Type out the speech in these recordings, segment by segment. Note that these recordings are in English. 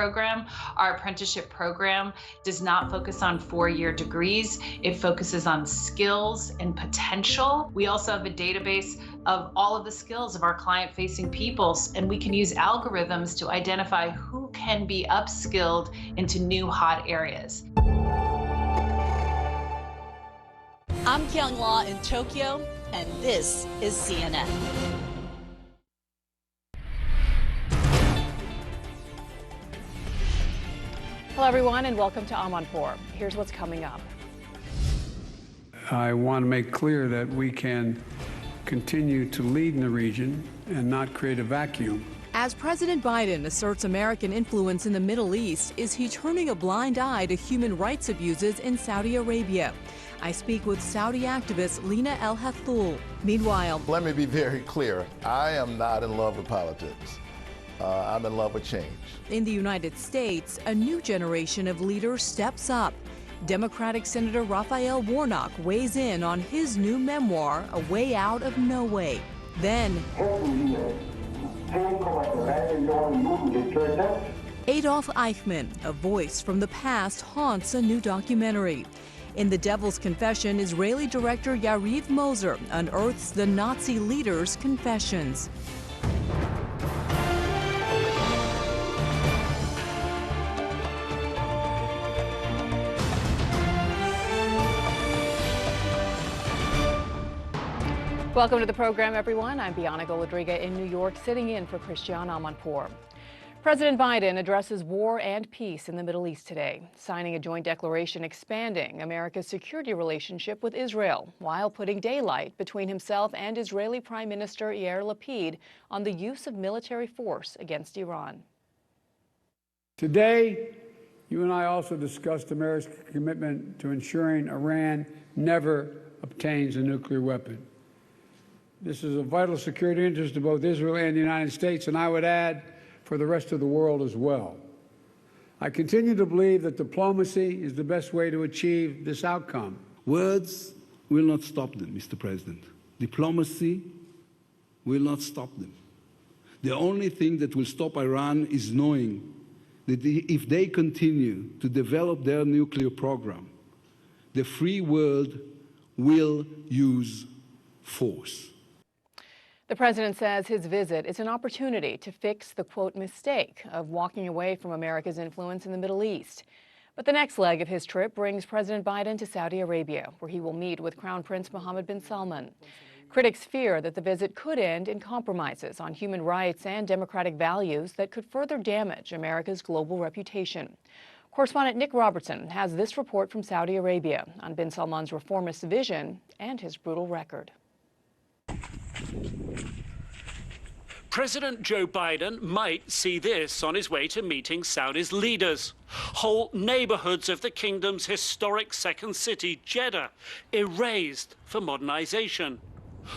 program. Our apprenticeship program does not focus on four-year degrees. It focuses on skills and potential. We also have a database of all of the skills of our client-facing people, and we can use algorithms to identify who can be upskilled into new hot areas. I'm Kyung Law in Tokyo, and this is CNN. Hello, everyone, and welcome to Amanpour. Here's what's coming up. I want to make clear that we can continue to lead in the region and not create a vacuum. As President Biden asserts American influence in the Middle East, is he turning a blind eye to human rights abuses in Saudi Arabia? I speak with Saudi activist Lina El Hathloul. Meanwhile, let me be very clear. I am not in love with politics. I'm in love with change. In the United States, a new generation of leaders steps up. Democratic Senator Raphael Warnock weighs in on his new memoir, A Way Out of No Way. Then, Adolf Eichmann, a voice from the past, haunts a new documentary. In The Devil's Confession, Israeli director Yariv Moser unearths the Nazi leader's confessions. Welcome to the program, everyone. I'm Bianca Golodriga in New York, sitting in for Christiane Amanpour. President Biden addresses war and peace in the Middle East today, signing a joint declaration expanding America's security relationship with Israel, while putting daylight between himself and Israeli Prime Minister Yair Lapid on the use of military force against Iran. Today, you and I also discussed America's commitment to ensuring Iran never obtains a nuclear weapon. This is a vital security interest to both Israel and the United States, and I would add, for the rest of the world as well. I continue to believe that diplomacy is the best way to achieve this outcome. Words will not stop them, Mr. President. Diplomacy will not stop them. The only thing that will stop Iran is knowing that if they continue to develop their nuclear program, the free world will use force. The president says his visit is an opportunity to fix the, quote, mistake of walking away from America's influence in the Middle East. But the next leg of his trip brings President Biden to Saudi Arabia, where he will meet with Crown Prince Mohammed bin Salman. Critics fear that the visit could end in compromises on human rights and democratic values that could further damage America's global reputation. Correspondent Nick Robertson has this report from Saudi Arabia on bin Salman's reformist vision and his brutal record. President Joe Biden might see this on his way to meeting Saudi's leaders. Whole neighborhoods of the kingdom's historic second city, Jeddah, erased for modernization.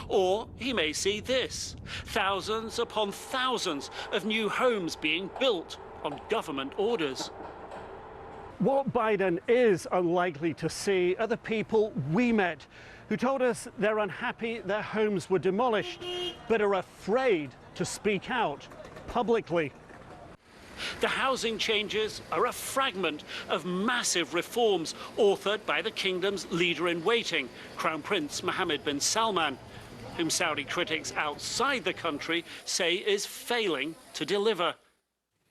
Or he may see this: thousands upon thousands of new homes being built on government orders. What Biden is unlikely to see are the people we met who told us they're unhappy their homes were demolished, but are afraid to speak out publicly. The housing changes are a fragment of massive reforms authored by the kingdom's leader-in-waiting, Crown Prince Mohammed bin Salman, whom Saudi critics outside the country say is failing to deliver.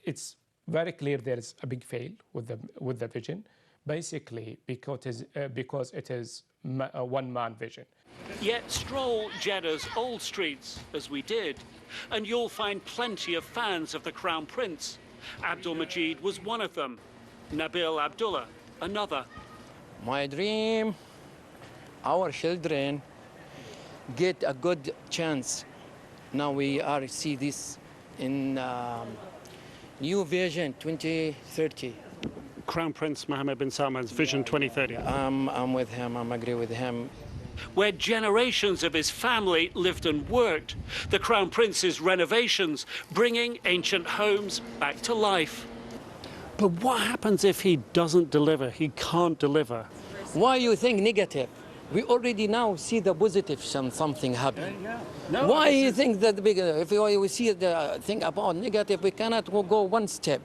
It's very clear there is a big fail with the vision, basically because it is a one-man vision. Yet stroll Jeddah's old streets, as we did, and you'll find plenty of fans of the Crown Prince. Abdul Majid was one of them. Nabil Abdullah, another. My dream, our children get a good chance. Now we are see this in New Vision 2030. Crown Prince Mohammed bin Salman's Vision 2030. I'm with him. I agree with him. Where generations of his family lived and worked, the Crown Prince's renovations bringing ancient homes back to life. But what happens if he doesn't deliver? He can't deliver. Why you think negative? We already now see the positive something happen. No, why you think that if we see the thing about negative, we cannot go one step?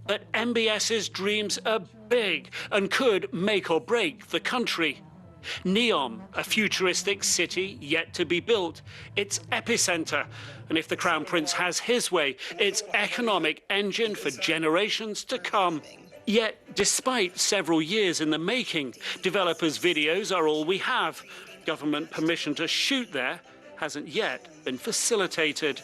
But MBS's dreams are big and could make or break the country. Neom, a futuristic city yet to be built, its epicenter, and if the Crown Prince has his way, its economic engine for generations to come. Yet, despite several years in the making, developers' videos are all we have. Government permission to shoot there hasn't yet been facilitated.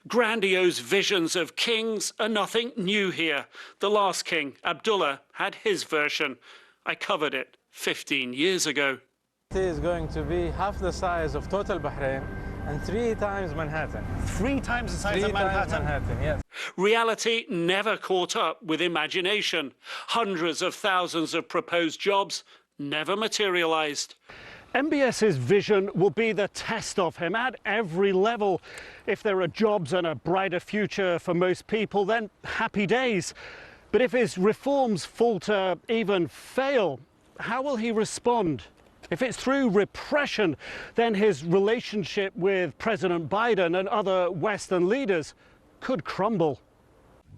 Grandiose visions of kings are nothing new here. The last king, Abdullah, had his version. I covered it 15 years ago. It is going to be half the size of total Bahrain and 3 times Manhattan. 3 times the size of Manhattan? Yes. Reality never caught up with imagination. Hundreds of thousands of proposed jobs never materialized. MBS's vision will be the test of him at every level. If there are jobs and a brighter future for most people, then happy days. But if his reforms falter, even fail, how will he respond? If it's through repression, then his relationship with President Biden and other Western leaders could crumble.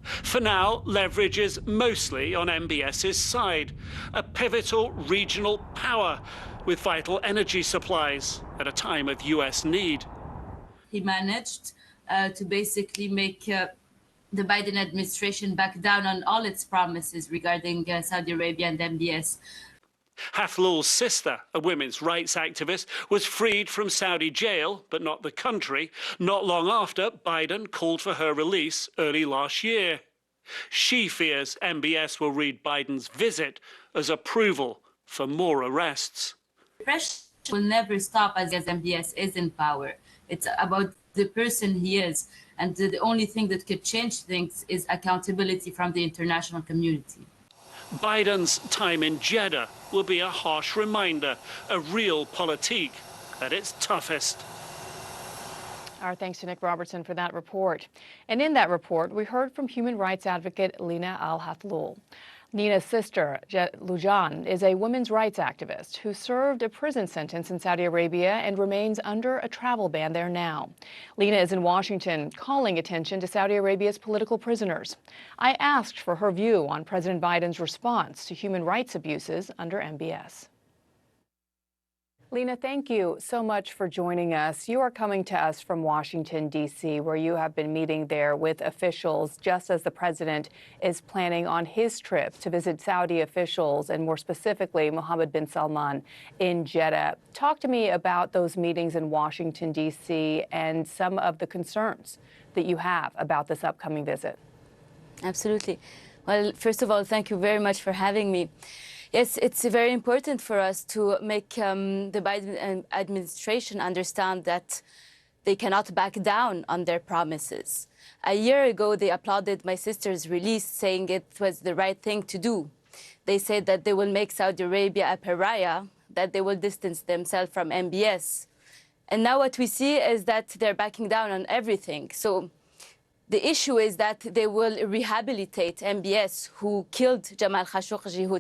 For now, leverage is mostly on MBS's side, a pivotal regional power with vital energy supplies at a time of US need. He managed to basically make the Biden administration back down on all its promises regarding Saudi Arabia and MBS. Hathlul's sister, a women's rights activist, was freed from Saudi jail, but not the country, not long after Biden called for her release early last year. She fears MBS will read Biden's visit as approval for more arrests. Repression will never stop as MBS is in power. It's about the person he is, and the only thing that could change things is accountability from the international community. Biden's time in Jeddah will be a harsh reminder, a real politique at its toughest. Our thanks to Nick Robertson for that report. And in that report, we heard from human rights advocate Lina Al-Hathlul. Nina's sister, Lujan, is a women's rights activist who served a prison sentence in Saudi Arabia and remains under a travel ban there now. Lina is in Washington, calling attention to Saudi Arabia's political prisoners. I asked for her view on President Biden's response to human rights abuses under MBS. Lina, thank you so much for joining us. You are coming to us from Washington, D.C., where you have been meeting there with officials just as the president is planning on his trip to visit Saudi officials and more specifically Mohammed bin Salman in Jeddah. Talk to me about those meetings in Washington, D.C. and some of the concerns that you have about this upcoming visit. Absolutely. Well, first of all, thank you very much for having me. Yes, it's very important for us to make the Biden administration understand that they cannot back down on their promises. A year ago, they applauded my sister's release, saying it was the right thing to do. They said that they will make Saudi Arabia a pariah, that they will distance themselves from MBS. And now what we see is that they're backing down on everything. So the issue is that they will rehabilitate MBS, who killed Jamal Khashoggi, who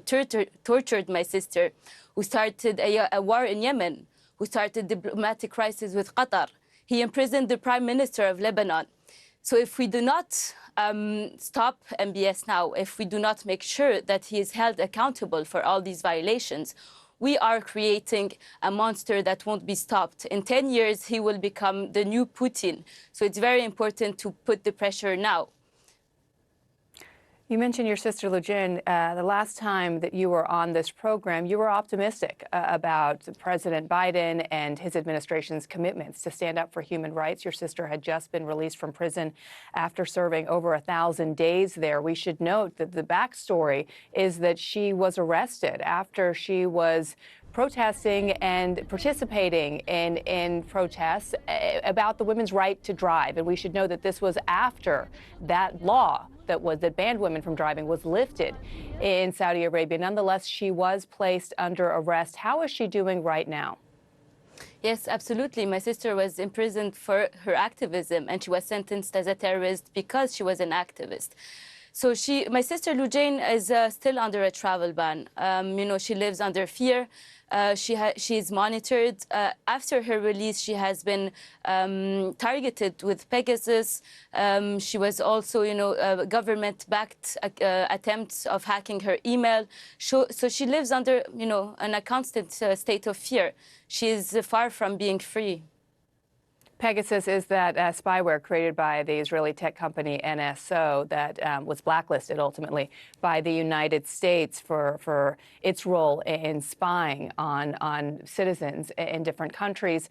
tortured my sister, who started a war in Yemen, who started diplomatic crisis with Qatar. He imprisoned the Prime Minister of Lebanon. So if we do not stop MBS now, if we do not make sure that he is held accountable for all these violations, we are creating a monster that won't be stopped. In 10 years, he will become the new Putin. So it's very important to put the pressure now. You mentioned your sister, Lujan. The last time that you were on this program, you were optimistic about President Biden and his administration's commitments to stand up for human rights. Your sister had just been released from prison after serving over 1,000 days there. We should note that the backstory is that she was arrested after she was protesting and participating in protests about the women's right to drive. And we should know that this was after that law that banned women from driving was lifted in Saudi Arabia. Nonetheless, she was placed under arrest. How is she doing right now? Yes, absolutely. My sister was imprisoned for her activism, and she was sentenced as a terrorist because she was an activist. So my sister Lujain is still under a travel ban. She lives under fear. She is monitored. After her release, she has been targeted with Pegasus. She was also, government-backed attempts of hacking her email. So she lives under, in a constant state of fear. She is far from being free. Pegasus is that spyware created by the Israeli tech company NSO that was blacklisted ultimately by the United States for its role in spying on citizens in different countries.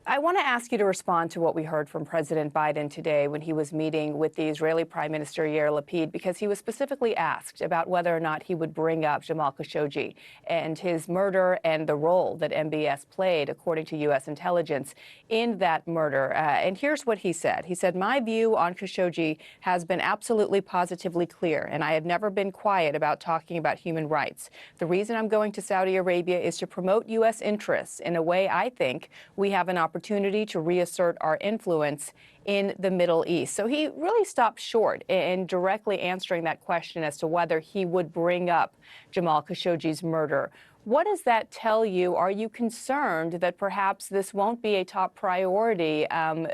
I want to ask you to respond to what we heard from President Biden today when he was meeting with the Israeli Prime Minister Yair Lapid, because he was specifically asked about whether or not he would bring up Jamal Khashoggi and his murder and the role that MBS played, according to U.S. intelligence, in that murder. And here's what he said. He said, "My view on Khashoggi has been absolutely positively clear, and I have never been quiet about talking about human rights. The reason I'm going to Saudi Arabia is to promote U.S. interests in a way I think we have an opportunity to reassert our influence in the Middle East." So he really stopped short in directly answering that question as to whether he would bring up Jamal Khashoggi's murder. What does that tell you? Are you concerned that perhaps this won't be a top priority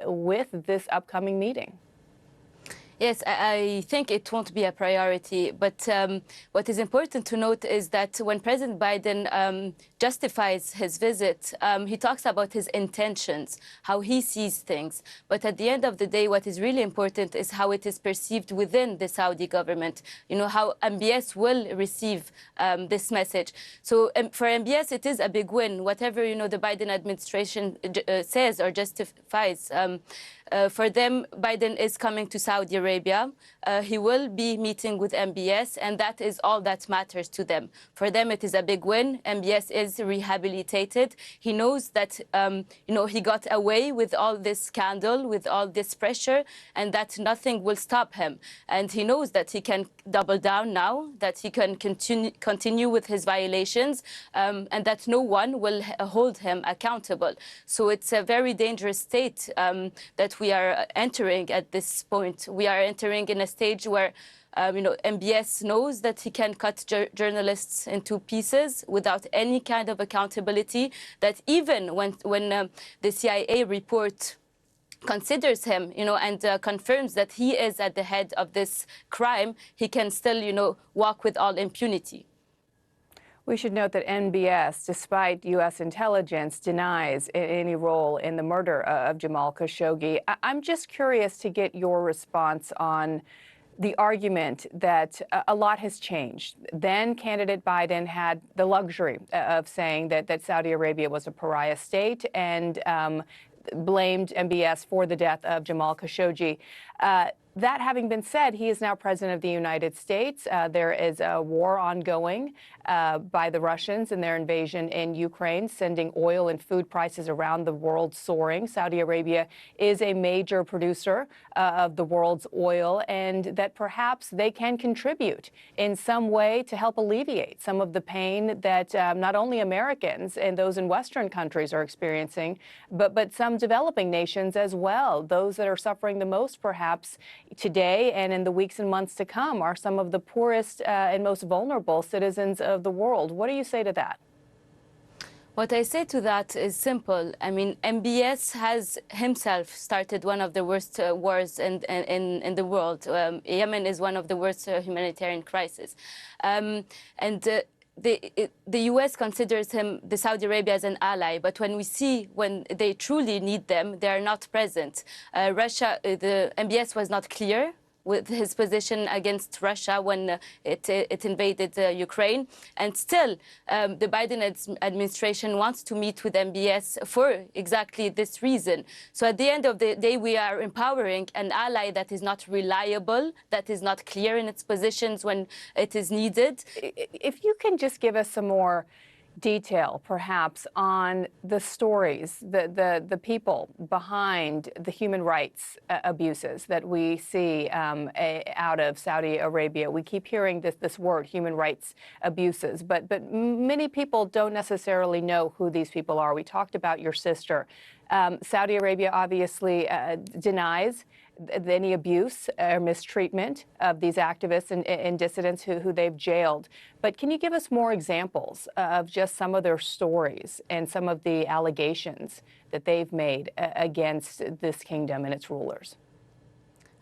with this upcoming meeting? Yes, I think it won't be a priority. But what is important to note is that when President Biden justifies his visit, he talks about his intentions, how he sees things. But at the end of the day, what is really important is how it is perceived within the Saudi government, how MBS will receive this message. So for MBS, it is a big win. Whatever, the Biden administration says or justifies, for them, Biden is coming to Saudi Arabia. He will be meeting with MBS, and that is all that matters to them. For them, it is a big win. MBS is rehabilitated. He knows that, he got away with all this scandal, with all this pressure, and that nothing will stop him. And he knows that he can double down now, that he can continue with his violations, and that no one will hold him accountable. So it's a very dangerous state that we are entering at this point. We are entering in a stage where MBS knows that he can cut journalists into pieces without any kind of accountability, that even when the CIA report considers him, and confirms that he is at the head of this crime, he can still, walk with all impunity. We should note that NBS, despite U.S. intelligence, denies any role in the murder of Jamal Khashoggi. I'm just curious to get your response on the argument that a lot has changed. Then candidate Biden had the luxury of saying that Saudi Arabia was a pariah state and blamed MBS for the death of Jamal Khashoggi. That having been said, he is now president of the United States. There is a war ongoing by the Russians in their invasion in Ukraine, sending oil and food prices around the world soaring. Saudi Arabia is a major producer of the world's oil, and that perhaps they can contribute in some way to help alleviate some of the pain that not only Americans and those in Western countries are experiencing, but some developing nations as well. Those that are suffering the most, perhaps, today and in the weeks and months to come are some of the poorest and most vulnerable citizens of the world. What do you say to that? What I say to that is simple. I mean, MBS has himself started one of the worst wars in the world. Yemen is one of the worst humanitarian crises. The U.S. considers the Saudi Arabia as an ally, but when we see when they truly need them, they are not present. Russia, the MBS was not clear with his position against Russia when it invaded Ukraine. And still, the Biden administration wants to meet with MBS for exactly this reason. So at the end of the day, we are empowering an ally that is not reliable, that is not clear in its positions when it is needed. If you can just give us some more detail, perhaps, on the stories, the people behind the human rights abuses that we see out of Saudi Arabia. We keep hearing this word, human rights abuses, but many people don't necessarily know who these people are. We talked about your sister. Saudi Arabia obviously denies any abuse or mistreatment of these activists and dissidents who they've jailed. But can you give us more examples of just some of their stories and some of the allegations that they've made against this kingdom and its rulers?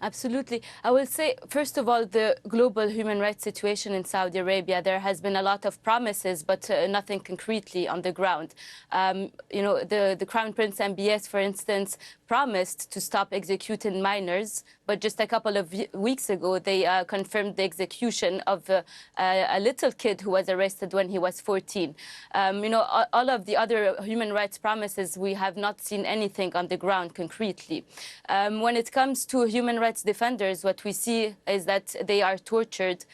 Absolutely. I will say, first of all, the global human rights situation in Saudi Arabia, there has been a lot of promises, but nothing concretely on the ground. You know, the Crown Prince MBS, for instance, promised to stop executing minors, but just a couple of weeks ago, they confirmed the execution of a little kid who was arrested when he was 14. You know, all of the other human rights promises, we have not seen anything on the ground concretely. When it comes to human rights defenders, what we see is that they are tortured,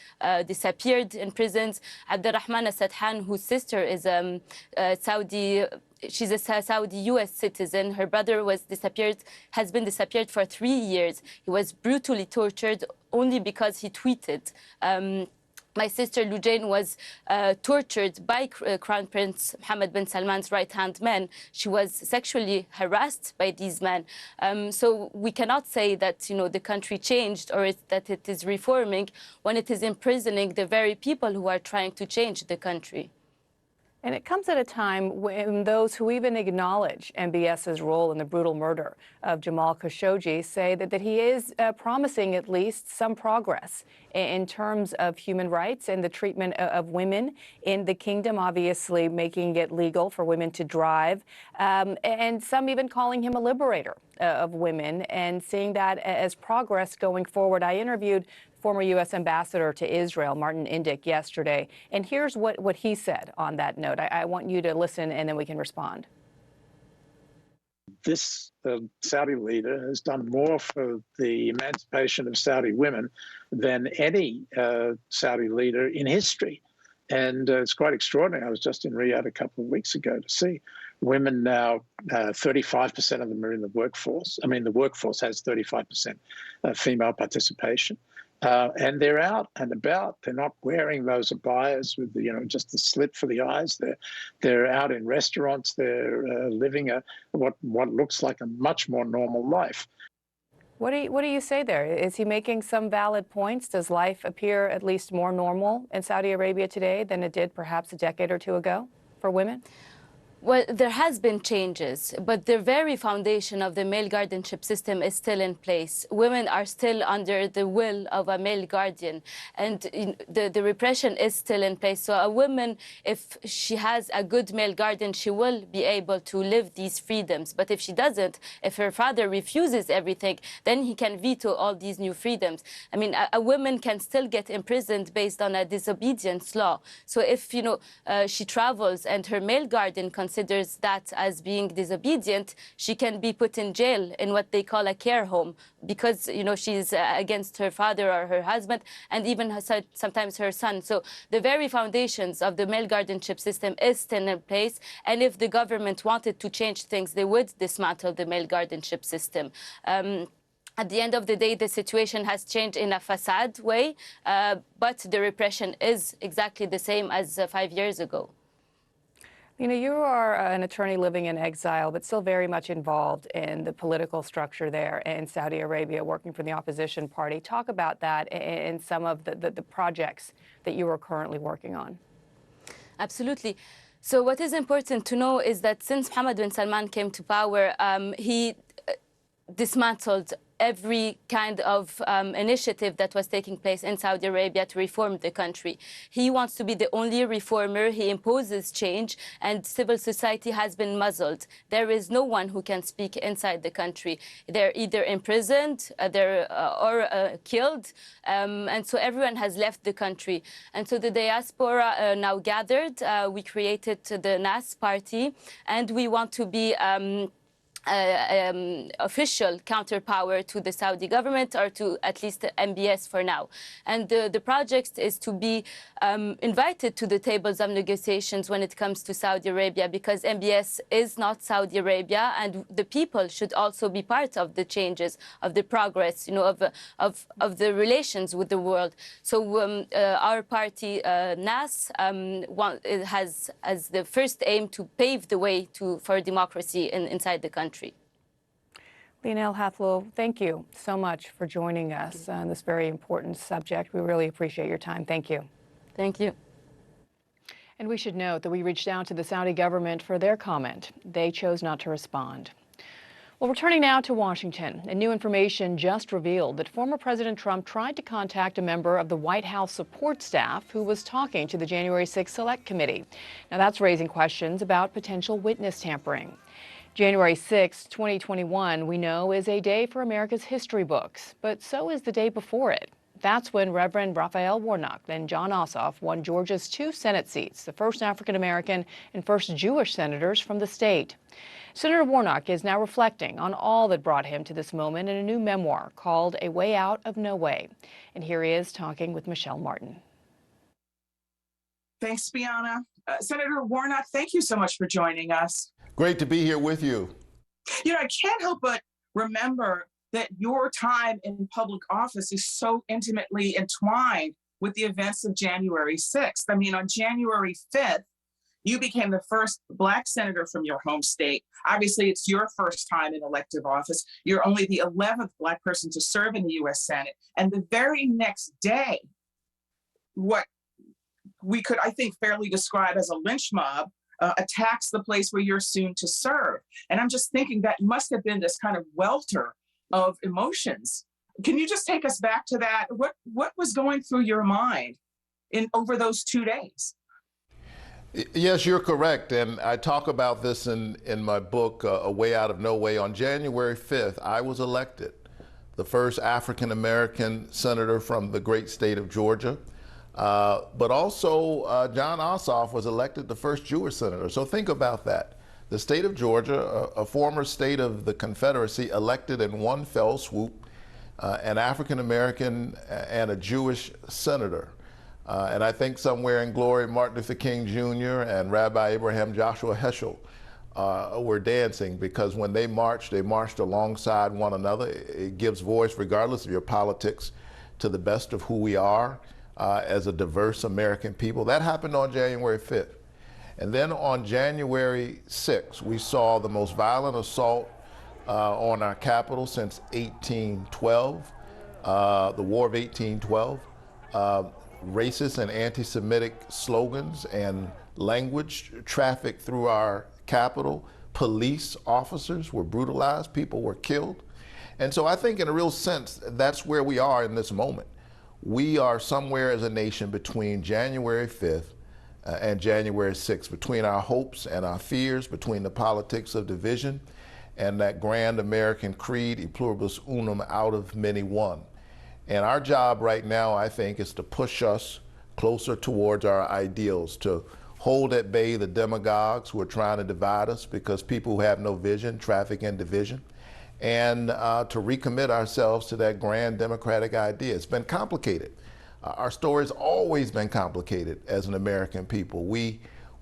disappeared in prisons. Abdurrahman As-Sadhan, whose sister is Saudi, she's a Saudi U.S. citizen. Her brother has been disappeared for 3 years. He was brutally tortured only because he tweeted. My sister Lujain was tortured by Crown Prince Mohammed bin Salman's right-hand man. She was sexually harassed by these men. So we cannot say that, you know, the country changed or that it is reforming when it is imprisoning the very people who are trying to change the country. And it comes at a time when those who even acknowledge MBS's role in the brutal murder of Jamal Khashoggi say that he is promising at least some progress in terms of human rights and the treatment of women in the kingdom, obviously making it legal for women to drive, and some even calling him a liberator of women and seeing that as progress going forward. I interviewed former U.S. Ambassador to Israel, Martin Indyk, yesterday. And here's what he said on that note. I want you to listen, and then we can respond. This Saudi leader has done more for the emancipation of Saudi women than any Saudi leader in history. And it's quite extraordinary. I was just in Riyadh a couple of weeks ago to see women now, 35% of them are in the workforce. I mean, the workforce has 35% female participation. And they're out and about. They're not wearing those abayas with, you know, just the slit for the eyes. They're out in restaurants. They're living what looks like a much more normal life. What do you say there? Is he making some valid points? Does life appear at least more normal in Saudi Arabia today than it did perhaps a decade or two ago for women? Well, there has been changes, but the very foundation of the male guardianship system is still in place. Women are still under the will of a male guardian, and the repression is still in place. So a woman, if she has a good male guardian, she will be able to live these freedoms. But if she doesn't, if her father refuses everything, then he can veto all these new freedoms. I mean, a woman can still get imprisoned based on a disobedience law. So if, you know, she travels and her male guardian considers that as being disobedient, she can be put in jail in what they call a care home because, you know, she's against her father or her husband and even sometimes her son. So the very foundations of the male guardianship system is still in place. And if the government wanted to change things, they would dismantle the male guardianship system. At the end of the day, the situation has changed in a facade way, but the repression is exactly the same as 5 years ago. You know, you are an attorney living in exile, but still very much involved in the political structure there in Saudi Arabia, working for the opposition party. Talk about that and some of the projects that you are currently working on. Absolutely. So what is important to know is that since Mohammed bin Salman came to power, he dismantled every kind of initiative that was taking place in Saudi Arabia to reform the country. He wants to be the only reformer. He imposes change, and civil society has been muzzled. There is no one who can speak inside the country. They're either imprisoned or killed, and so everyone has left the country. And so the diaspora now gathered. We created the NAS party, and we want to be official counterpower to the Saudi government, or to at least the MBS for now. And the project is to be invited to the tables of negotiations when it comes to Saudi Arabia, because MBS is not Saudi Arabia, and the people should also be part of the changes, of the progress, you know, of the relations with the world. So our party, NAS, has as the first aim to pave the way for democracy inside the country. Lina El-Hathloul, thank you so much for joining us on this very important subject. We really appreciate your time. Thank you. Thank you. And we should note that we reached out to the Saudi government for their comment. They chose not to respond. Well, returning now to Washington, and new information just revealed that former President Trump tried to contact a member of the White House support staff who was talking to the January 6th Select Committee. Now, that's raising questions about potential witness tampering. January 6, 2021, we know, is a day for America's history books, but so is the day before it. That's when Reverend Raphael Warnock and Jon Ossoff won Georgia's 2 Senate seats, the first African-American and first Jewish senators from the state. Senator Warnock is now reflecting on all that brought him to this moment in a new memoir called A Way Out of No Way. And here he is talking with Michelle Martin. Thanks, Bianna. Senator Warnock, thank you so much for joining us. Great to be here with you. You know, I can't help but remember that your time in public office is so intimately entwined with the events of January 6th. I mean, on January 5th, you became the first Black senator from your home state. Obviously, it's your first time in elective office. You're only the 11th Black person to serve in the U.S. Senate. And the very next day, what we could, I think, fairly describe as a lynch mob attacks the place where you're soon to serve. And I'm just thinking that must have been this kind of welter of emotions. Can you just take us back to that? What was going through your mind over those 2 days? Yes, you're correct. And I talk about this in my book, A Way Out of No Way. On January 5th, I was elected the first African-American senator from the great state of Georgia. But also, Jon Ossoff was elected the first Jewish senator. So think about that. The state of Georgia, a former state of the Confederacy, elected in one fell swoop an African-American and a Jewish senator. And I think somewhere in glory, Martin Luther King Jr. and Rabbi Abraham Joshua Heschel were dancing, because when they marched alongside one another. It gives voice, regardless of your politics, to the best of who we are as a diverse American people. That happened on January 5th. And then on January 6th, we saw the most violent assault on our capital since 1812, the War of 1812. Racist and anti-Semitic slogans and language trafficked through our capital. Police officers were brutalized, people were killed. And so I think in a real sense, that's where we are in this moment. We are somewhere as a nation between January 5th and January 6th, between our hopes and our fears, between the politics of division and that grand American creed, e pluribus unum, out of many one. And our job right now, I think, is to push us closer towards our ideals, to hold at bay the demagogues who are trying to divide us, because people who have no vision traffic in division, and to recommit ourselves to that grand democratic idea. It's been complicated. Our story's always been complicated as an American people.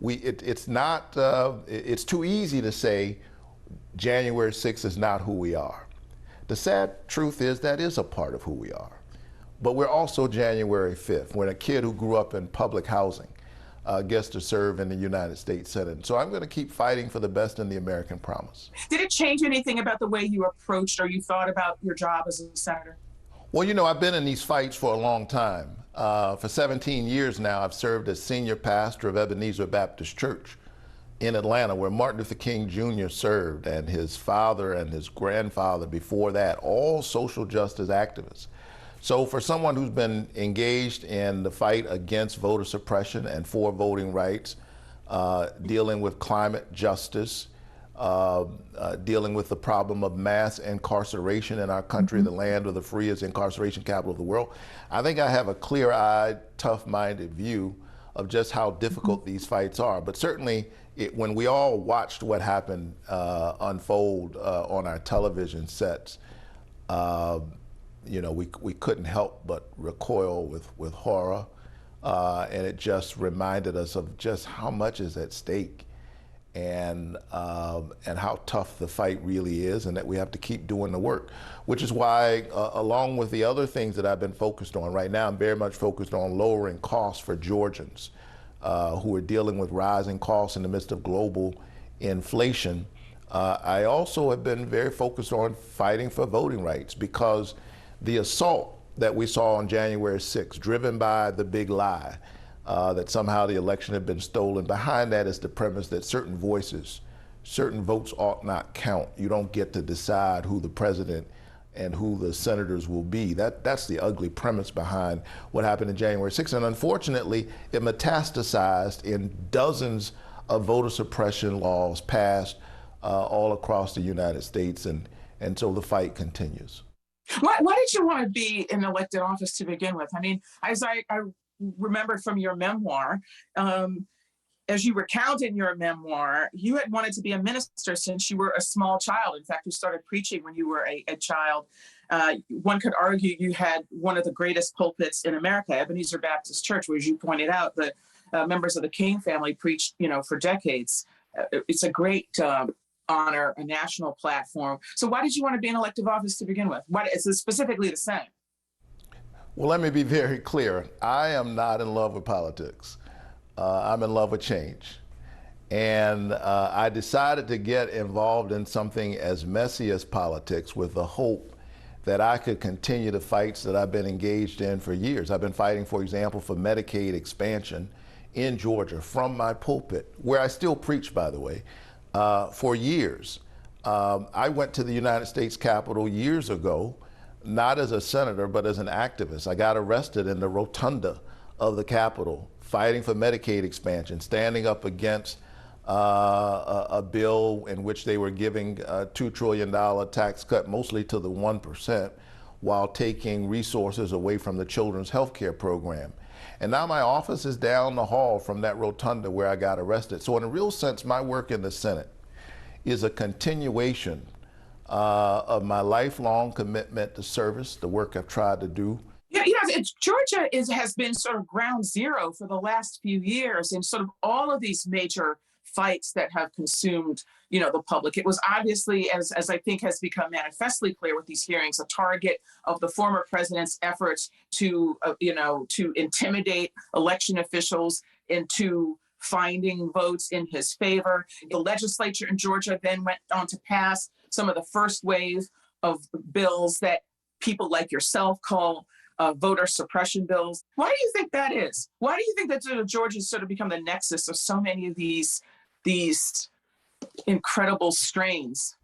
It's too easy to say January 6th is not who we are. The sad truth is that is a part of who we are. But we're also January 5th, when a kid who grew up in public housing gets to serve in the United States Senate. So I'm going to keep fighting for the best in the American promise. Did it change anything about the way you approached or you thought about your job as a senator? Well, you know, I've been in these fights for a long time. For 17 years now, I've served as senior pastor of Ebenezer Baptist Church in Atlanta, where Martin Luther King Jr. served, and his father and his grandfather before that, all social justice activists. So for someone who's been engaged in the fight against voter suppression and for voting rights, dealing with climate justice, dealing with the problem of mass incarceration in our country, the land of the free is incarceration capital of the world, I think I have a clear-eyed, tough-minded view of just how difficult these fights are. But certainly, when we all watched what happened unfold on our television sets, you know, we couldn't help but recoil with horror, and it just reminded us of just how much is at stake, and how tough the fight really is, and that we have to keep doing the work. Which is why, along with the other things that I've been focused on right now, I'm very much focused on lowering costs for Georgians who are dealing with rising costs in the midst of global inflation. I also have been very focused on fighting for voting rights, because the assault that we saw on January 6th, driven by the big lie that somehow the election had been stolen, behind that is the premise that certain voices, certain votes ought not count. You don't get to decide who the president and who the senators will be. That's the ugly premise behind what happened in January 6th. And unfortunately, it metastasized in dozens of voter suppression laws passed all across the United States. And so the fight continues. Why did you want to be in elected office to begin with? I mean, as I remembered from your memoir, as you recount in your memoir, you had wanted to be a minister since you were a small child. In fact, you started preaching when you were a child. One could argue you had one of the greatest pulpits in America, Ebenezer Baptist Church, where, as you pointed out, the members of the King family preached, for decades. It's a great honor, a national platform. So why did you want to be in elective office to begin with? Why, specifically the Senate? Well, let me be very clear. I am not in love with politics. I'm in love with change. And I decided to get involved in something as messy as politics with the hope that I could continue the fights that I've been engaged in for years. I've been fighting, for example, for Medicaid expansion in Georgia from my pulpit, where I still preach, by the way, for years. I went to the United States Capitol years ago, not as a senator, but as an activist. I got arrested in the rotunda of the Capitol, fighting for Medicaid expansion, standing up against a bill in which they were giving a $2 trillion tax cut, mostly to the 1%, while taking resources away from the Children's Health Care Program. And now my office is down the hall from that rotunda where I got arrested. So in a real sense, my work in the Senate is a continuation of my lifelong commitment to service, the work I've tried to do. Yeah, Georgia has been sort of ground zero for the last few years in sort of all of these major fights that have consumed, the public. It was obviously, as I think has become manifestly clear with these hearings, a target of the former president's efforts to intimidate election officials into finding votes in his favor. The legislature in Georgia then went on to pass some of the first wave of bills that people like yourself call voter suppression bills. Why do you think that is? Why do you think that Georgia's sort of become the nexus of so many of these incredible strains?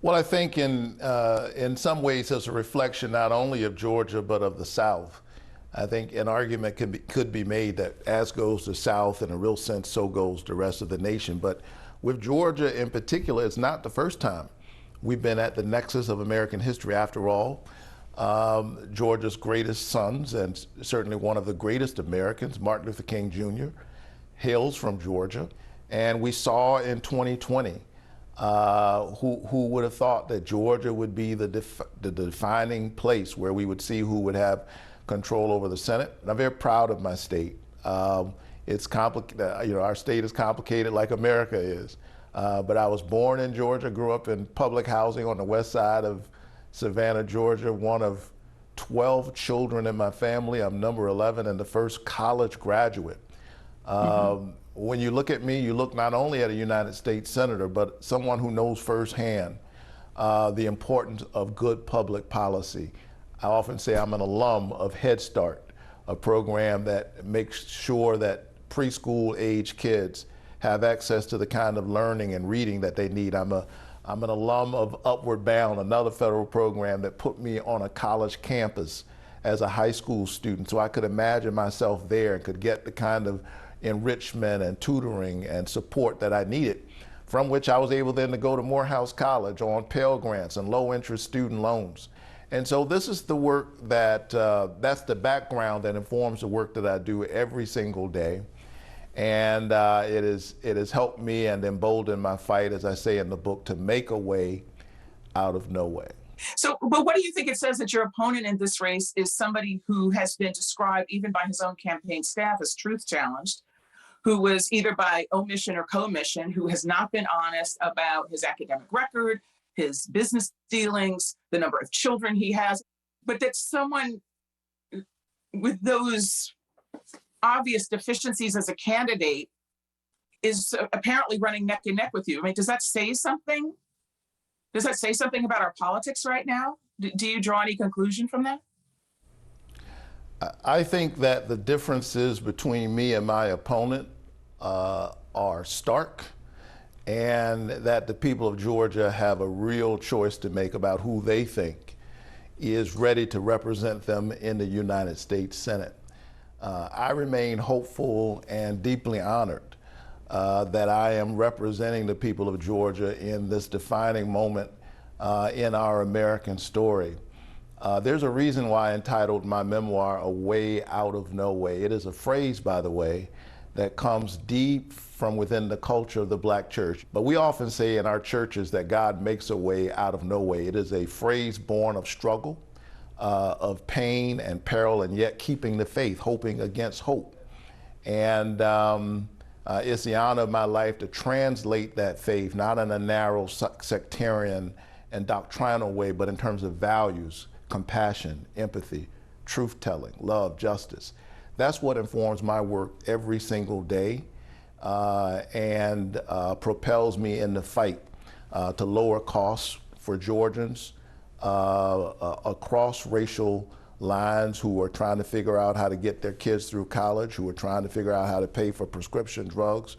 Well, I think in some ways it's a reflection not only of Georgia, but of the South. I think an argument could be made that as goes the South, in a real sense, so goes the rest of the nation. But with Georgia in particular, it's not the first time we've been at the nexus of American history. After all, Georgia's greatest sons, and certainly one of the greatest Americans, Martin Luther King Jr., hails from Georgia. And we saw in 2020, who would have thought that Georgia would be the defining place where we would see who would have control over the Senate. And I'm very proud of my state. It's complicated, our state is complicated like America is. But I was born in Georgia, grew up in public housing on the west side of Savannah, Georgia, one of 12 children in my family. I'm number 11 and the first college graduate. When you look at me, you look not only at a United States senator, but someone who knows firsthand the importance of good public policy. I often say I'm an alum of Head Start, a program that makes sure that preschool age kids have access to the kind of learning and reading that they need. I'm an alum of Upward Bound, another federal program that put me on a college campus as a high school student, so I could imagine myself there and could get the kind of enrichment and tutoring and support that I needed, from which I was able then to go to Morehouse College on Pell Grants and low interest student loans. And so this is the work that, that's the background that informs the work that I do every single day. And it has helped me and emboldened my fight, as I say in the book, to make a way out of no way. So, but what do you think it says that your opponent in this race is somebody who has been described even by his own campaign staff as truth challenged, who was either by omission or commission, who has not been honest about his academic record, his business dealings, the number of children he has, but that someone with those obvious deficiencies as a candidate is apparently running neck and neck with you. I mean, does that say something? Does that say something about our politics right now? Do you draw any conclusion from that? I think that the differences between me and my opponent are stark, and that the people of Georgia have a real choice to make about who they think is ready to represent them in the United States Senate. I remain hopeful and deeply honored that I am representing the people of Georgia in this defining moment in our American story. There's a reason why I entitled my memoir, A Way Out of No Way. It is a phrase, by the way, that comes deep from within the culture of the Black church. But we often say in our churches that God makes a way out of no way. It is a phrase born of struggle, of pain and peril, and yet keeping the faith, hoping against hope. And it's the honor of my life to translate that faith, not in a narrow sectarian and doctrinal way, but in terms of values, compassion, empathy, truth-telling, love, justice. That's what informs my work every single day and propels me in the fight to lower costs for Georgians across racial lines who are trying to figure out how to get their kids through college, who are trying to figure out how to pay for prescription drugs,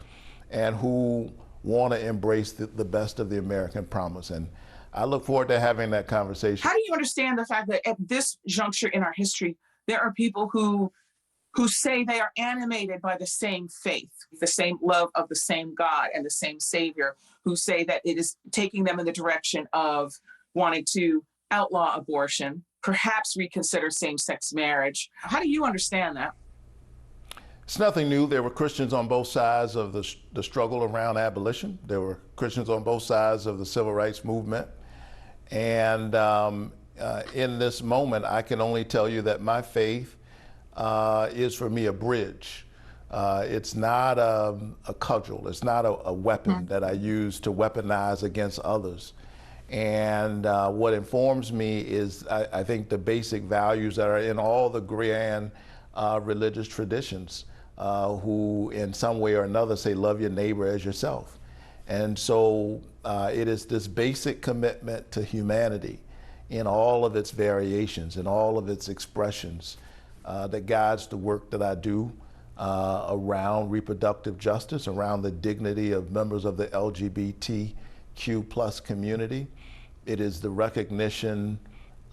and who want to embrace the best of the American promise. And I look forward to having that conversation. How do you understand the fact that at this juncture in our history, there are people who say they are animated by the same faith, the same love of the same God and the same Savior, who say that it is taking them in the direction of wanting to outlaw abortion, perhaps reconsider same-sex marriage? How do you understand that? It's nothing new. There were Christians on both sides of the struggle around abolition. There were Christians on both sides of the civil rights movement. And in this moment, I can only tell you that my faith is for me a bridge. It's not a cudgel. It's not a weapon that I use to weaponize against others. And what informs me is, I think, the basic values that are in all the grand religious traditions, who in some way or another say, love your neighbor as yourself. And so it is this basic commitment to humanity in all of its variations, in all of its expressions, that guides the work that I do around reproductive justice, around the dignity of members of the LGBTQ+ community. It is the recognition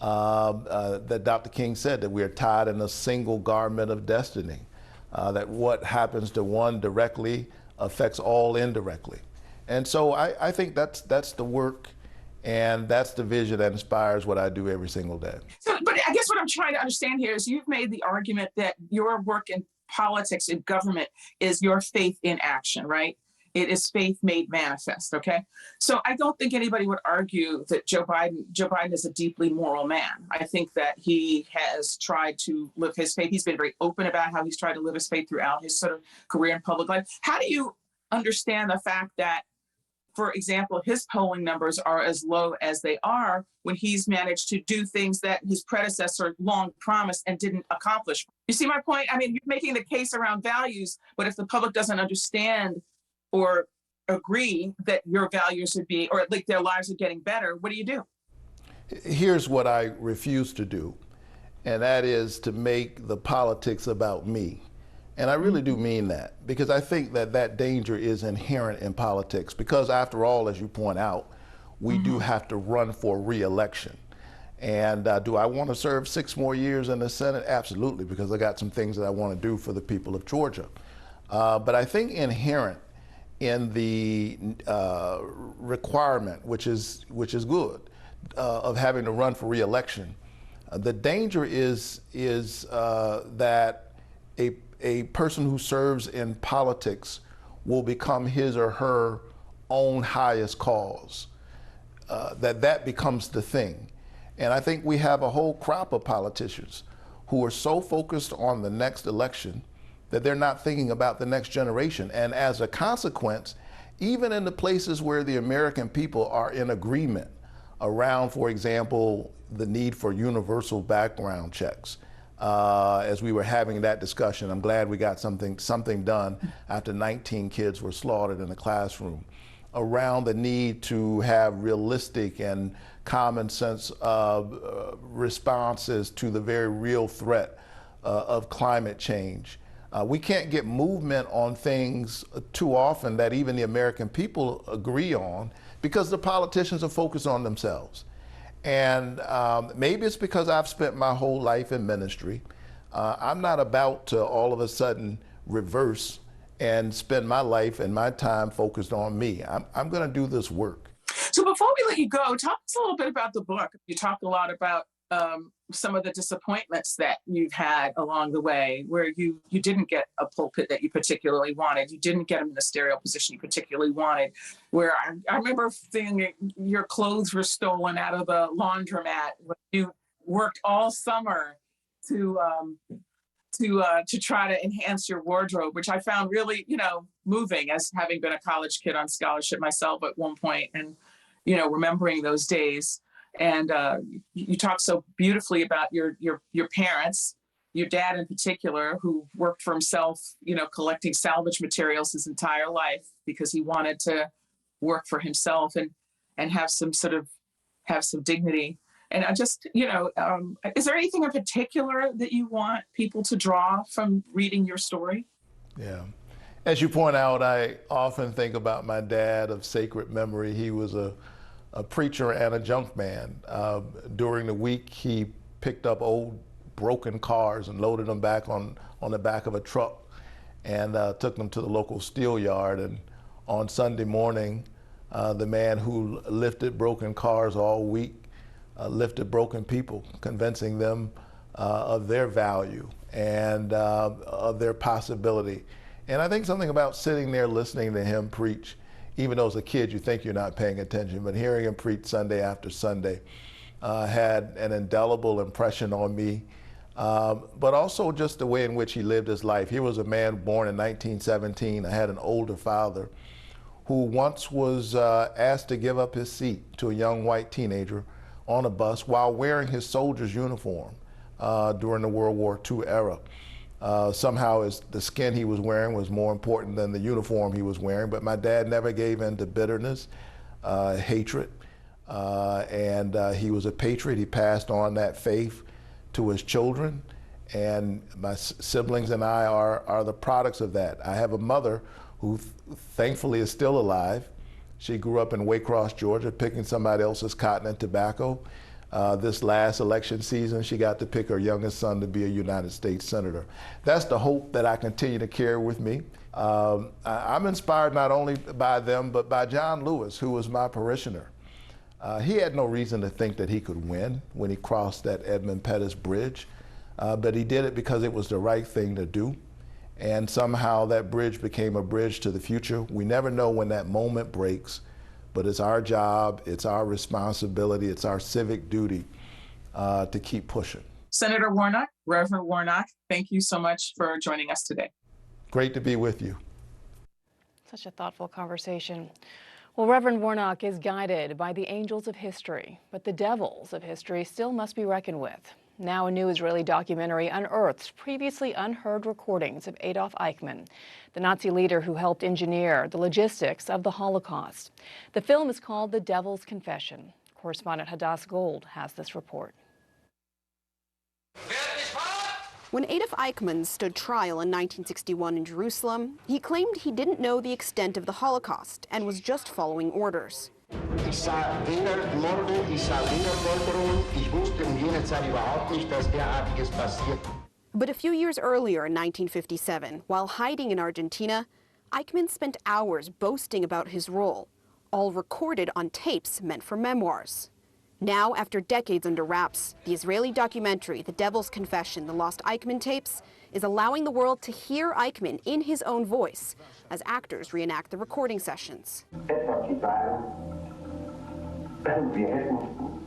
that Dr. King said, that we are tied in a single garment of destiny, that what happens to one directly affects all indirectly. And so I think that's the work, and that's the vision that inspires what I do every single day. So, but I guess what I'm trying to understand here is you've made the argument that your work in politics and government is your faith in action, right? It is faith made manifest, okay? So I don't think anybody would argue that Joe Biden is a deeply moral man. I think that he has tried to live his faith. He's been very open about how he's tried to live his faith throughout his sort of career in public life. How do you understand the fact that, for example, his polling numbers are as low as they are when he's managed to do things that his predecessor long promised and didn't accomplish? You see my point? I mean, you're making the case around values, but if the public doesn't understand or agree that your values would be, or like their lives are getting better, what do you do? Here's what I refuse to do, and that is to make the politics about me. And I really do mean that, because I think that that danger is inherent in politics, because after all, as you point out, we do have to run for re-election. And do I want to serve 6 more years in the Senate? Absolutely, because I got some things that I want to do for the people of Georgia. But I think inherent in the requirement, which is good, of having to run for re-election, the danger is that a person who serves in politics will become his or her own highest cause, that becomes the thing. And I think we have a whole crop of politicians who are so focused on the next election that they're not thinking about the next generation. And as a consequence, even in the places where the American people are in agreement around, for example, the need for universal background checks, as we were having that discussion. I'm glad we got something done after 19 kids were slaughtered in the classroom, around the need to have realistic and common sense responses to the very real threat of climate change. We can't get movement on things too often that even the American people agree on, because the politicians are focused on themselves. And maybe it's because I've spent my whole life in ministry. I'm not about to all of a sudden reverse and spend my life and my time focused on me. I'm going to do this work. So before we let you go, talk to us a little bit about the book. You talked a lot about some of the disappointments that you've had along the way, where you didn't get a pulpit that you particularly wanted, you didn't get a ministerial position you particularly wanted, where I remember thinking your clothes were stolen out of the laundromat when you worked all summer to try to enhance your wardrobe, which I found really, moving, as having been a college kid on scholarship myself at one point, and, remembering those days. And you talk so beautifully about your parents, your dad in particular, who worked for himself, collecting salvage materials his entire life because he wanted to work for himself and have some dignity. And I just, is there anything in particular that you want people to draw from reading your story? Yeah. As you point out, I often think about my dad of sacred memory. He was a preacher and a junk man. During the week, he picked up old broken cars and loaded them back on the back of a truck and took them to the local steel yard. And on Sunday morning, the man who lifted broken cars all week lifted broken people, convincing them of their value and of their possibility. And I think something about sitting there listening to him preach, even though as a kid you think you're not paying attention, but hearing him preach Sunday after Sunday had an indelible impression on me, but also just the way in which he lived his life. He was a man born in 1917. I had an older father who once was asked to give up his seat to a young white teenager on a bus while wearing his soldier's uniform during the World War II era. Somehow the skin he was wearing was more important than the uniform he was wearing, but my dad never gave in to bitterness, hatred, and he was a patriot. He passed on that faith to his children, and my siblings and I are the products of that. I have a mother who thankfully is still alive. She grew up in Waycross, Georgia, picking somebody else's cotton and tobacco. This last election season, she got to pick her youngest son to be a United States Senator. That's the hope that I continue to carry with me. I'm inspired not only by them, but by John Lewis, who was my parishioner. He had no reason to think that he could win when he crossed that Edmund Pettus Bridge, but he did it because it was the right thing to do. And somehow that bridge became a bridge to the future. We never know when that moment breaks, but it's our job, it's our responsibility, it's our civic duty to keep pushing. Senator Warnock, Reverend Warnock, thank you so much for joining us today. Great to be with you. Such a thoughtful conversation. Well, Reverend Warnock is guided by the angels of history, but the devils of history still must be reckoned with. Now a new Israeli documentary unearths previously unheard recordings of Adolf Eichmann, the Nazi leader who helped engineer the logistics of the Holocaust. The film is called The Devil's Confession. Correspondent Hadass Gold has this report. When Adolf Eichmann stood trial in 1961 in Jerusalem, he claimed he didn't know the extent of the Holocaust and was just following orders. But a few years earlier in 1957, while hiding in Argentina, Eichmann spent hours boasting about his role, all recorded on tapes meant for memoirs. Now, after decades under wraps, the Israeli documentary, The Devil's Confession, The Lost Eichmann Tapes, is allowing the world to hear Eichmann in his own voice as actors reenact the recording sessions. Wir hätten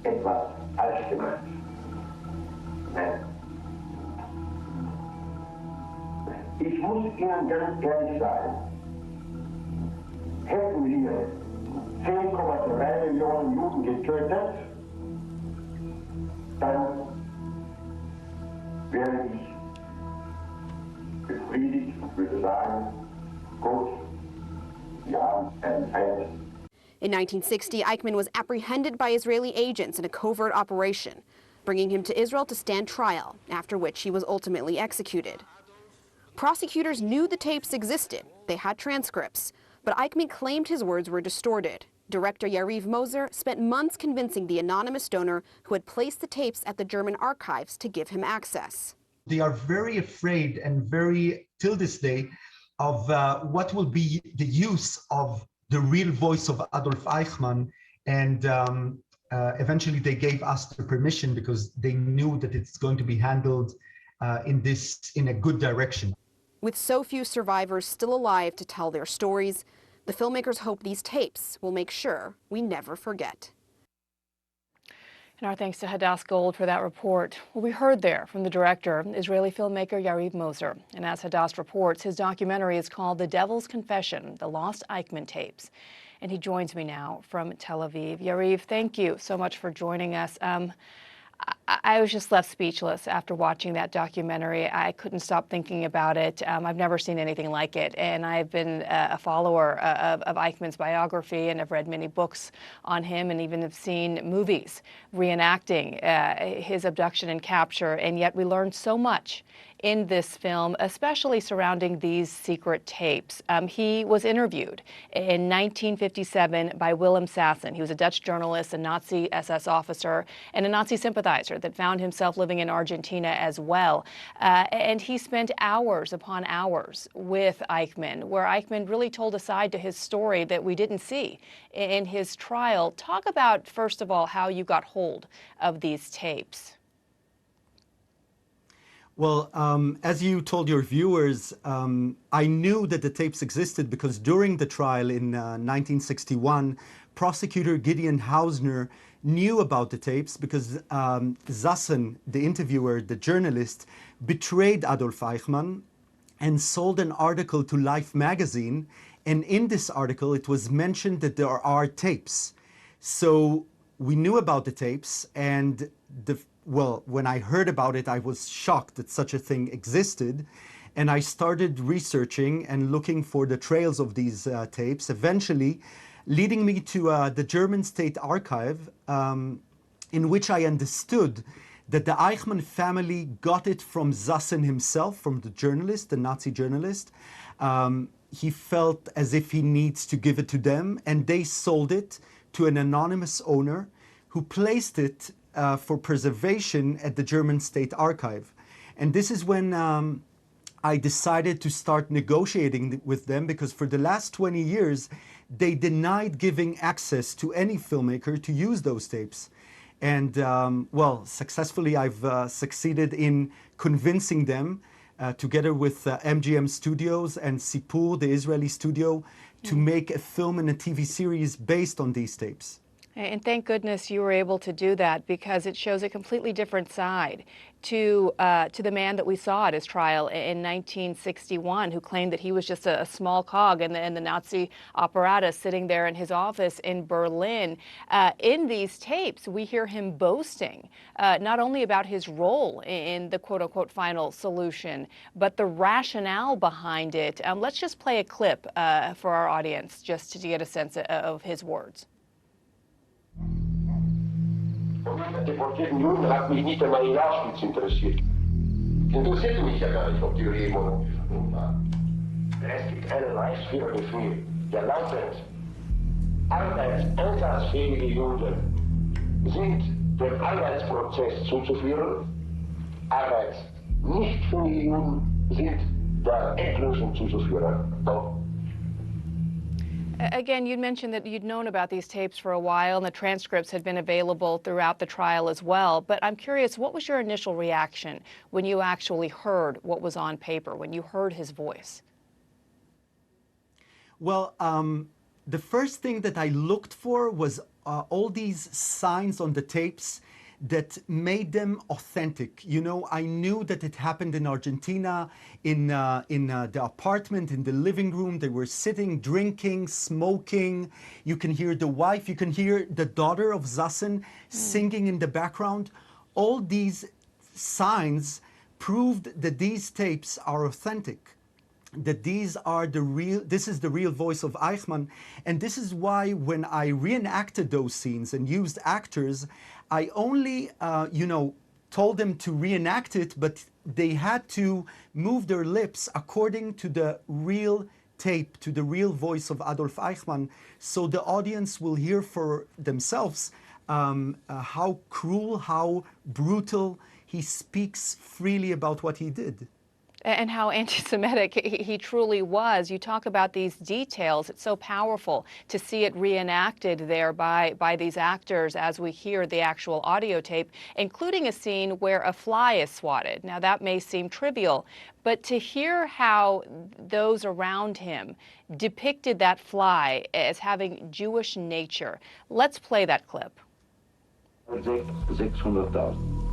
etwas falsch gemacht. Nein. Ich muss Ihnen ganz ehrlich sagen, hätten wir 10,3 Millionen Juden getötet, dann werde ich befriedigt und würde sagen, gut, wir haben einen Feind. In 1960, Eichmann was apprehended by Israeli agents in a covert operation, bringing him to Israel to stand trial, after which he was ultimately executed. Prosecutors knew the tapes existed. They had transcripts, but Eichmann claimed his words were distorted. Director Yariv Moser spent months convincing the anonymous donor who had placed the tapes at the German archives to give him access. They are very afraid and very, till this day, of what will be the use of the real voice of Adolf Eichmann. And eventually they gave us the permission because they knew that it's going to be handled in a good direction. With so few survivors still alive to tell their stories, the filmmakers hope these tapes will make sure we never forget. And our thanks to Hadass Gold for that report. Well, we heard there from the director, Israeli filmmaker Yariv Moser. And as Hadass reports, his documentary is called The Devil's Confession, The Lost Eichmann Tapes. And he joins me now from Tel Aviv. Yariv, thank you so much for joining us. I was just left speechless after watching that documentary. I couldn't stop thinking about it. I've never seen anything like it, and I've been a follower of Eichmann's biography, and I've read many books on him, and even have seen movies reenacting his abduction and capture, and yet we learned so much in this film, especially surrounding these secret tapes. He was interviewed in 1957 by Willem Sasson. He was a Dutch journalist, a Nazi SS officer, and a Nazi sympathizer that found himself living in Argentina as well. And he spent hours upon hours with Eichmann, where Eichmann really told a side to his story that we didn't see in his trial. Talk about, first of all, how you got hold of these tapes. Well, as you told your viewers, I knew that the tapes existed because during the trial in 1961, prosecutor Gideon Hausner knew about the tapes because Sasson, the interviewer, the journalist, betrayed Adolf Eichmann and sold an article to Life magazine. And in this article, it was mentioned that there are tapes. So we knew about the tapes, and well, when I heard about it, I was shocked that such a thing existed. And I started researching and looking for the trails of these tapes, eventually leading me to the German State Archive, in which I understood that the Eichmann family got it from Sasson himself, from the journalist, the Nazi journalist. He felt as if he needs to give it to them, and they sold it to an anonymous owner who placed it for preservation at the German State Archive. And this is when I decided to start negotiating with them, because for the last 20 years, they denied giving access to any filmmaker to use those tapes. And well, successfully, I've succeeded in convincing them, together with MGM Studios and Sipur, the Israeli studio, to make a film and a TV series based on these tapes. And thank goodness you were able to do that, because it shows a completely different side to the man that we saw at his trial in 1961, who claimed that he was just a small cog in the Nazi apparatus sitting there in his office in Berlin. In these tapes, we hear him boasting not only about his role in the quote-unquote final solution, but the rationale behind it. Let's just play a clip for our audience just to get a sense of his words. Vor 10 Minuten hat mich nicht einmal in Auschwitz interessiert. Interessierte mich ja gar nicht, ob die Leben oder gestorben waren. Es gibt einen Reichsführer für, der lautet: Arbeitseinsatzfähige Juden sind dem Arbeitsprozess zuzuführen, arbeitsnichtfähige Juden sind der Endlösung zuzuführen. So. Again, you'd mentioned that you'd known about these tapes for a while, and the transcripts had been available throughout the trial as well. But I'm curious, what was your initial reaction when you actually heard what was on paper, when you heard his voice? Well, the first thing that I looked for was all these signs on the tapes that made them authentic. You know, I knew that it happened in Argentina, in the apartment, in the living room. They were sitting, drinking, smoking. You can hear the wife, you can hear the daughter of Sasson singing in the background. All these signs proved that these tapes are authentic, that this is the real voice of Eichmann. And this is why when I reenacted those scenes and used actors, I only, told them to reenact it, but they had to move their lips according to the real tape, to the real voice of Adolf Eichmann, so the audience will hear for themselves how cruel, how brutal he speaks freely about what he did. And how anti-Semitic he truly was. You talk about these details. It's so powerful to see it reenacted there by these actors as we hear the actual audio tape, including a scene where a fly is swatted. Now, that may seem trivial, but to hear how those around him depicted that fly as having Jewish nature. Let's play that clip. 600.000.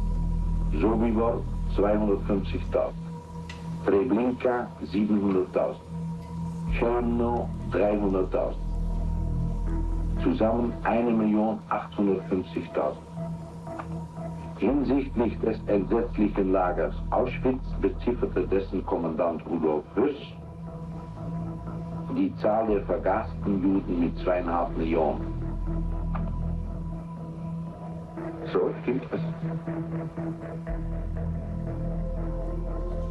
Sobibor 250.000. Treblinka 700.000, Chełmno 300.000, zusammen 1.850.000. Hinsichtlich des entsetzlichen Lagers Auschwitz bezifferte dessen Kommandant Rudolf Höss die Zahl der vergasten Juden mit 2,5 Millionen. So stimmt es.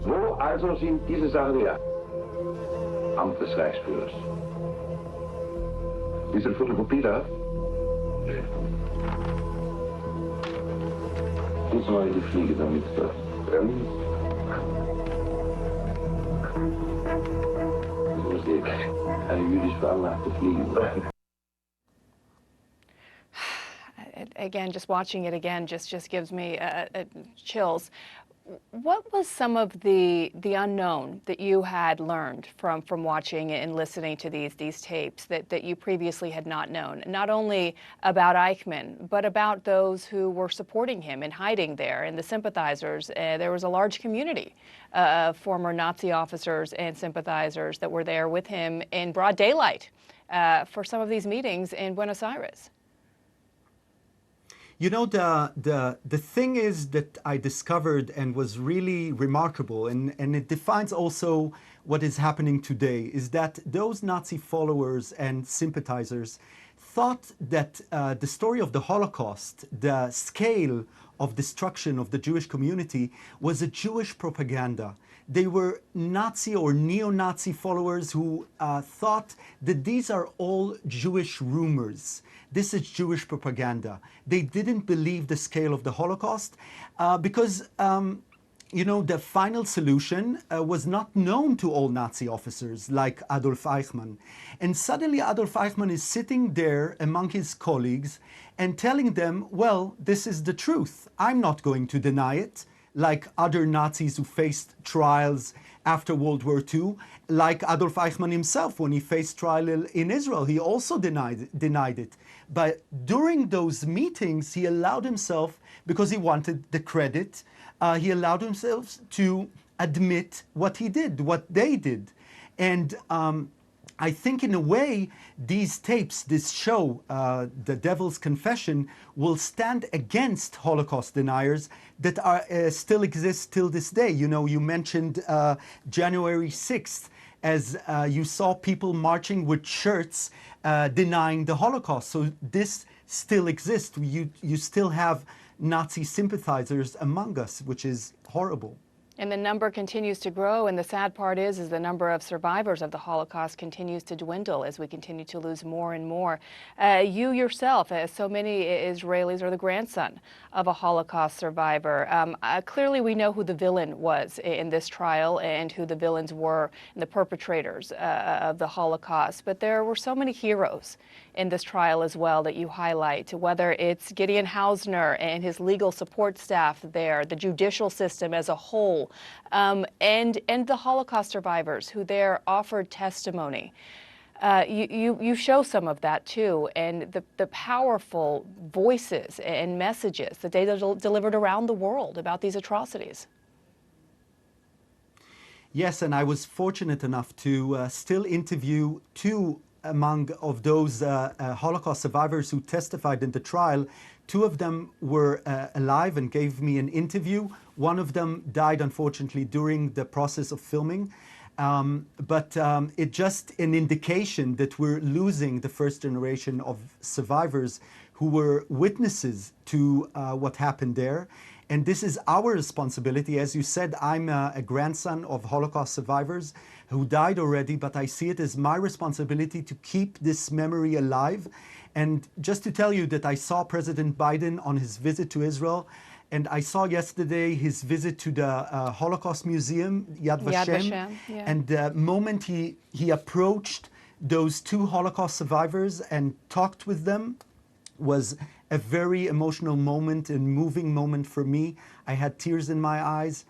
Wo also sind diese Sachen her? Amt des Reichsführers. Diese Fotokopie da? Nee. Jetzt mal die Fliege damit da. Das muss eine jüdisch veranlagte Fliege sein. Again, just watching it again just gives me chills. What was some of the unknown that you had learned from watching and listening to these tapes that you previously had not known? Not only about Eichmann, but about those who were supporting him and hiding there, and the sympathizers. There was a large community of former Nazi officers and sympathizers that were there with him in broad daylight for some of these meetings in Buenos Aires. You know, the thing is that I discovered and was really remarkable, and it defines also what is happening today, is that those Nazi followers and sympathizers thought that the story of the Holocaust, the scale of destruction of the Jewish community, was a Jewish propaganda. They were Nazi or neo-Nazi followers who thought that these are all Jewish rumors. This is Jewish propaganda. They didn't believe the scale of the Holocaust because, the final solution was not known to all Nazi officers like Adolf Eichmann. And suddenly Adolf Eichmann is sitting there among his colleagues and telling them, well, this is the truth. I'm not going to deny it, like other Nazis who faced trials after World War II, like Adolf Eichmann himself when he faced trial in Israel. He also denied it. But during those meetings, he allowed himself, because he wanted the credit, he allowed himself to admit what he did, what they did. And I think in a way, these tapes, this show, The Devil's Confession, will stand against Holocaust deniers that still exist till this day. You know, you mentioned January 6th, as you saw people marching with shirts denying the Holocaust. So this still exists. You still have Nazi sympathizers among us, which is horrible. And the number continues to grow, and the sad part is the number of survivors of the Holocaust continues to dwindle as we continue to lose more and more. You yourself, as so many Israelis, are the grandson of a Holocaust survivor. Clearly we know who the villain was in this trial and who the villains were and the perpetrators of the Holocaust, but there were so many heroes in this trial as well that you highlight, whether it's Gideon Hausner and his legal support staff there, the judicial system as a whole, and the Holocaust survivors who there offered testimony. You show some of that too, and the powerful voices and messages that they delivered around the world about these atrocities. Yes, and I was fortunate enough to still interview two of those Holocaust survivors who testified in the trial, Two of them were alive and gave me an interview. One of them died, unfortunately, during the process of filming. But it's just an indication that we're losing the first generation of survivors who were witnesses to what happened there. And this is our responsibility. As you said, I'm a grandson of Holocaust survivors who died already, but I see it as my responsibility to keep this memory alive. And just to tell you that I saw President Biden on his visit to Israel, and I saw yesterday his visit to the Holocaust Museum, Yad Vashem. Yeah. And the moment he approached those two Holocaust survivors and talked with them was a very emotional moment and moving moment for me. I had tears in my eyes.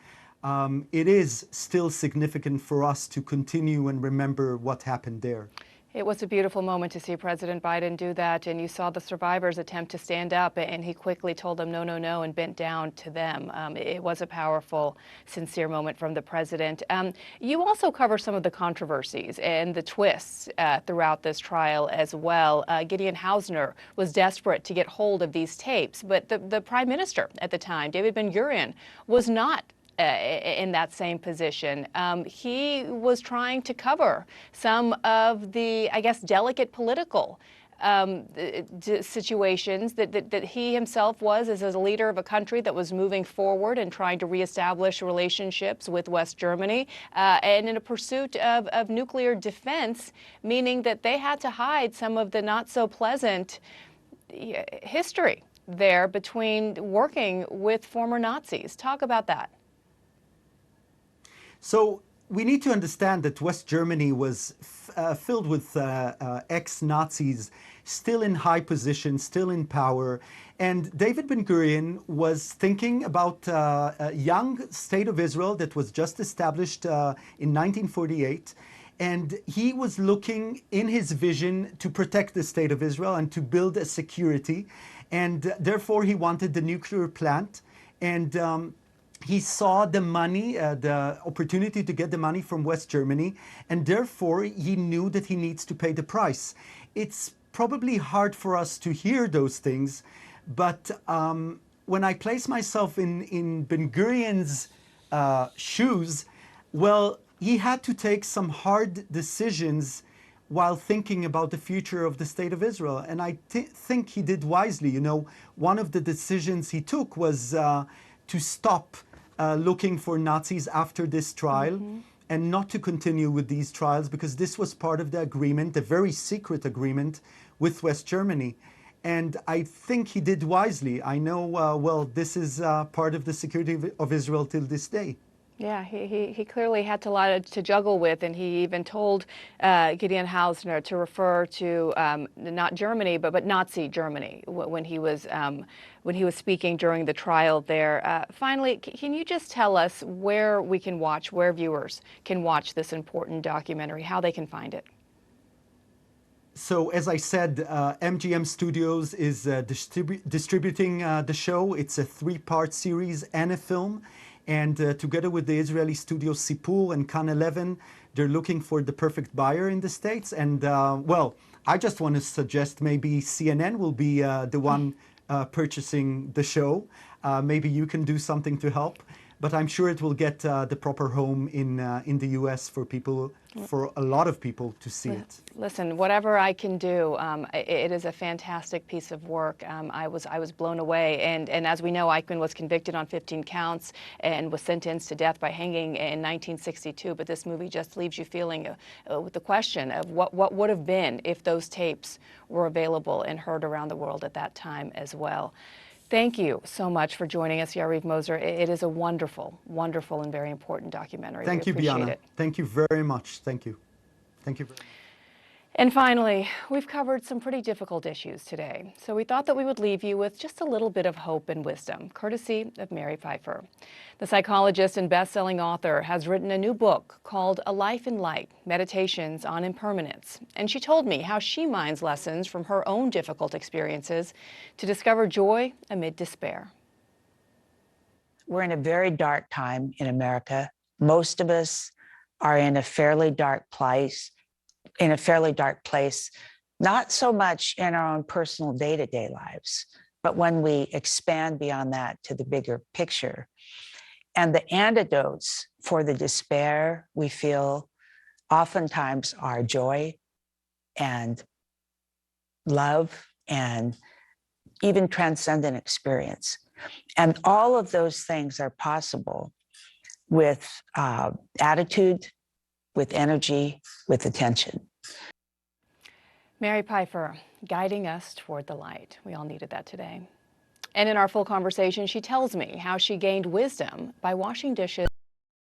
It is still significant for us to continue and remember what happened there. It was a beautiful moment to see President Biden do that, and you saw the survivors attempt to stand up, and he quickly told them no, no, no, and bent down to them. It was a powerful, sincere moment from the president. You also cover some of the controversies and the twists throughout this trial as well. Gideon Hausner was desperate to get hold of these tapes, but the prime minister at the time, David Ben-Gurion, was not in that same position. He was trying to cover some of the, I guess, delicate political situations that he himself was as a leader of a country that was moving forward and trying to reestablish relationships with West Germany, and in a pursuit of nuclear defense, meaning that they had to hide some of the not so pleasant history there between working with former Nazis. Talk about that. So we need to understand that West Germany was filled with ex-Nazis still in high positions, still in power. And David Ben-Gurion was thinking about a young state of Israel that was just established in 1948. And he was looking in his vision to protect the state of Israel and to build a security. And therefore, he wanted the nuclear plant. And he saw the money, the opportunity to get the money from West Germany, and therefore he knew that he needs to pay the price. It's probably hard for us to hear those things, but when I place myself in Ben-Gurion's shoes, well, he had to take some hard decisions while thinking about the future of the state of Israel. And I think he did wisely. You know, one of the decisions he took was to stop looking for Nazis after this trial and not to continue with these trials, because this was part of the agreement, a very secret agreement with West Germany. And I think he did wisely. I know, well, this is part of the security of Israel till this day. Yeah, he clearly had a lot to juggle with, and he even told Gideon Hausner to refer to not Germany, but Nazi Germany when he was speaking during the trial there. Finally, can you just tell us where we can watch, where viewers can watch this important documentary, how they can find it? So, as I said, MGM Studios is distributing the show. It's a 3-part series and a film. And together with the Israeli studio Sipur and Kan 11, they're looking for the perfect buyer in the States. And well, I just want to suggest maybe CNN will be the one purchasing the show. Maybe you can do something to help. But I'm sure it will get the proper home in the U.S. for people, for a lot of people to see it. Listen, whatever I can do, it is a fantastic piece of work. I was blown away, and as we know, Eichmann was convicted on 15 counts and was sentenced to death by hanging in 1962. But this movie just leaves you feeling with the question of what would have been if those tapes were available and heard around the world at that time as well. Thank you so much for joining us, Yariv Moser. It is a wonderful, wonderful and very important documentary. Thank you, Bianna. Thank you very much. Thank you. Thank you. And finally, we've covered some pretty difficult issues today, so we thought that we would leave you with just a little bit of hope and wisdom, courtesy of Mary Pfeiffer. The psychologist and best-selling author has written a new book called A Life in Light, Meditations on Impermanence. And she told me how she mines lessons from her own difficult experiences to discover joy amid despair. We're in a very dark time in America. Most of us are in a fairly dark place, not so much in our own personal day-to-day lives, But when we expand beyond that to the bigger picture, and the antidotes for the despair we feel oftentimes are joy and love and even transcendent experience. And all of those things are possible with attitude, with energy, with attention. Mary Pipher, guiding us toward the light. We all needed that today. And in our full conversation, she tells me how she gained wisdom by washing dishes